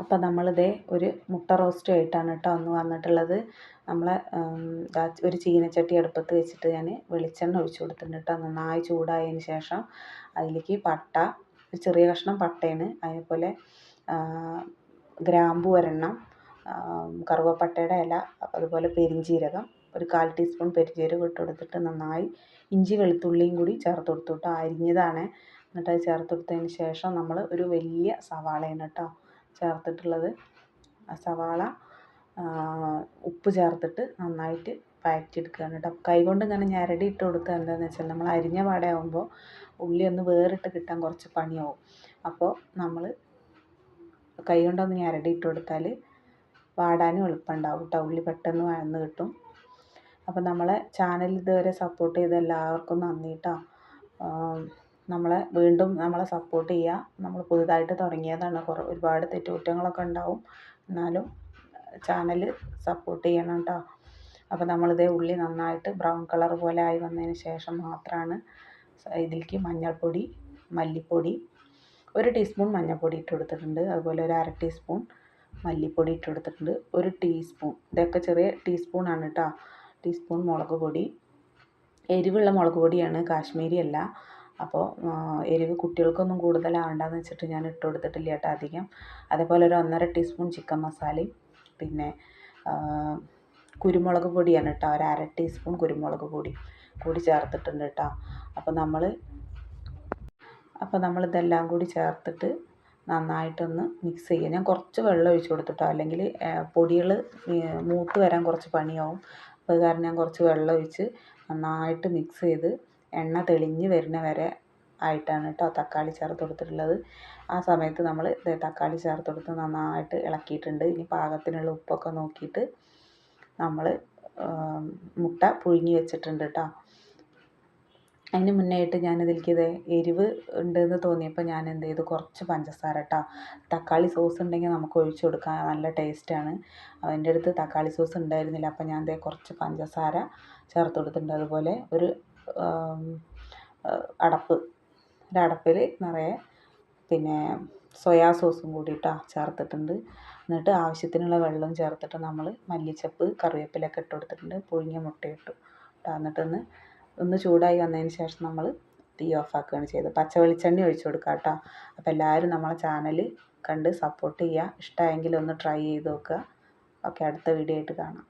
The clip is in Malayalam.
അപ്പോൾ നമ്മളിതേ ഒരു മുട്ട റോസ്റ്റ് ആയിട്ടാണ് കേട്ടോ ഒന്ന് വന്നിട്ടുള്ളത്. നമ്മളെ ഒരു ചീനച്ചട്ടി അടുപ്പത്ത് വെച്ചിട്ട് ഞാൻ വെളിച്ചെണ്ണ ഒഴിച്ച് കൊടുത്തിട്ടുണ്ട് കേട്ടോ. നന്നായി ചൂടായതിന് ശേഷം അതിലേക്ക് പട്ട, ഒരു ചെറിയ കഷ്ണം പട്ടയാണ്, അതേപോലെ ഗ്രാമ്പൂ ഒരെണ്ണം, കറുവപ്പട്ടയുടെ ഇല, അതുപോലെ പെരിഞ്ജീരകം, ഒരു 1/4 ടീസ്പൂൺ പെരിഞ്ജീരകം ഇട്ട് കൊടുത്തിട്ട് നന്നായി ഇഞ്ചി വെളുത്തുള്ളിയും കൂടി ചേർത്ത് കൊടുത്തു കേട്ടോ. അരിഞ്ഞതാണ്. എന്നിട്ട് അത് ചേർത്ത് കൊടുത്തതിന് ശേഷം നമ്മൾ ഒരു വലിയ സവാളയാണ് കേട്ടോ ചേർത്തിട്ടുള്ളത്. ആ സവാള ഉപ്പ് ചേർത്തിട്ട് നന്നായിട്ട് വഴറ്റിയെടുക്കുകയാണ് കേട്ടോ. കൈകൊണ്ട് ഇങ്ങനെ ഞെരടി ഇട്ട് കൊടുക്കുക എന്താണെന്ന് വെച്ചാൽ നമ്മൾ അരിഞ്ഞ പാടെ ആകുമ്പോൾ ഉള്ളി ഒന്ന് വേറിട്ട് കിട്ടാൻ കുറച്ച് പണിയാവും. അപ്പോൾ നമ്മൾ കൈ കൊണ്ടൊന്ന് ഞെരടി ഇട്ട് കൊടുത്താൽ വാടാനും എളുപ്പമുണ്ടാവും കേട്ടോ. ഉള്ളി പെട്ടെന്ന് വഴന്ന് കിട്ടും. അപ്പോൾ നമ്മളെ ചാനൽ ഇതുവരെ സപ്പോർട്ട് ചെയ്ത എല്ലാവർക്കും നന്ദി കേട്ടോ. വീണ്ടും നമ്മളെ സപ്പോർട്ട് ചെയ്യുക. നമ്മൾ പുതുതായിട്ട് തുടങ്ങിയതാണ്, ഒരുപാട് തെറ്റുകുറ്റങ്ങളൊക്കെ ഉണ്ടാവും, എന്നാലും ചാനൽ സപ്പോർട്ട് ചെയ്യണം കേട്ടോ. അപ്പോൾ നമ്മളിതേ ഉള്ളി നന്നായിട്ട് ബ്രൗൺ കളർ പോലെ ആയി വന്നതിന് ശേഷം മാത്രമാണ് ഇതിലേക്ക് മഞ്ഞൾപ്പൊടി, മല്ലിപ്പൊടി, 1 ടീസ്പൂൺ മഞ്ഞൾപ്പൊടി ഇട്ട് കൊടുത്തിട്ടുണ്ട്, അതുപോലെ ഒരു 1/2 ടീസ്പൂൺ മല്ലിപ്പൊടി ഇട്ട് കൊടുത്തിട്ടുണ്ട്, 1 ടീസ്പൂൺ, ഇതൊക്കെ ചെറിയ ടീസ്പൂണാണ് കേട്ടോ, ടീസ്പൂൺ മുളക് പൊടി. എരിവുള്ള മുളക് പൊടിയാണ്, കാശ്മീരി അല്ല. അപ്പോൾ എരിവ് കുട്ടികൾക്കൊന്നും കൂടുതലാവണ്ടെന്ന് വെച്ചിട്ട് ഞാൻ ഇട്ട് കൊടുത്തിട്ടില്ല കേട്ടോ അധികം. അതേപോലെ ഒരു 1/2 ടീസ്പൂൺ ചിക്കൻ മസാലയും, പിന്നെ കുരുമുളക് പൊടിയാണ് കേട്ടോ, ഒരു 1/2 ടീസ്പൂൺ കുരുമുളക് പൊടി കൂടി ചേർത്തിട്ടുണ്ട് കേട്ടോ. അപ്പോൾ നമ്മളിതെല്ലാം കൂടി ചേർത്തിട്ട് നന്നായിട്ടൊന്ന് മിക്സ് ചെയ്യുക. ഞാൻ കുറച്ച് വെള്ളം ഒഴിച്ച് കൊടുത്തിട്ടോ, അല്ലെങ്കിൽ പൊടികൾ മൂത്ത് വരാൻ കുറച്ച് പണിയാവും. അത് കാരണം ഞാൻ കുറച്ച് വെള്ളം ഒഴിച്ച് നന്നായിട്ട് മിക്സ് ചെയ്ത് എണ്ണ തെളിഞ്ഞ് വരുന്ന വരെ ആയിട്ടാണ് കേട്ടോ തക്കാളി ചേർത്ത് കൊടുത്തിട്ടുള്ളത്. ആ സമയത്ത് നമ്മൾ തക്കാളി ചേർത്ത് കൊടുത്ത് നന്നായിട്ട് ഇളക്കിയിട്ടുണ്ട്. ഇനി പാകത്തിനുള്ള ഉപ്പൊക്കെ നോക്കിയിട്ട് നമ്മൾ മുട്ട പുഴുങ്ങി വെച്ചിട്ടുണ്ട് കേട്ടോ. അതിന് മുന്നേയായിട്ട് ഞാനിതിലേക്ക് എരിവ് ഉണ്ടെന്ന് തോന്നിയപ്പോൾ ഞാൻ എന്ത് ചെയ്തു, കുറച്ച് പഞ്ചസാര കേട്ടോ. തക്കാളി സോസ് ഉണ്ടെങ്കിൽ നമുക്ക് ഒഴിച്ച് കൊടുക്കാൻ നല്ല ടേസ്റ്റാണ്. എൻ്റെ അടുത്ത് തക്കാളി സോസ് ഉണ്ടായിരുന്നില്ല, അപ്പോൾ ഞാൻ കുറച്ച് പഞ്ചസാര ചേർത്ത് കൊടുത്തിട്ടുണ്ട്. അതുപോലെ ഒരു ഒരടപ്പിൽ നിറയെ പിന്നെ സോയാ സോസും കൂടി ചേർത്തിട്ടുണ്ട്. എന്നിട്ട് ആവശ്യത്തിനുള്ള വെള്ളം ചേർത്തിട്ട് നമ്മൾ മല്ലിച്ചപ്പ്, കറിവേപ്പിലൊക്കെ ഇട്ട് കൊടുത്തിട്ടുണ്ട്, പുഴുങ്ങിയ മുട്ട ഇട്ടു കേട്ടോ. എന്നിട്ടൊന്ന് ചൂടായി വന്നതിന് ശേഷം നമ്മൾ തീ ഓഫാക്കുകയാണ് ചെയ്തത്. പച്ച വെളിച്ചെണ്ണ ഒഴിച്ച് കൊടുക്കുക കേട്ടോ. അപ്പോൾ എല്ലാവരും നമ്മളെ ചാനൽ കണ്ട് സപ്പോർട്ട് ചെയ്യുക. ഇഷ്ടമായെങ്കിൽ ഒന്ന് ട്രൈ ചെയ്ത് നോക്കുക. ഓക്കെ, അടുത്ത വീഡിയോ ആയിട്ട് കാണാം.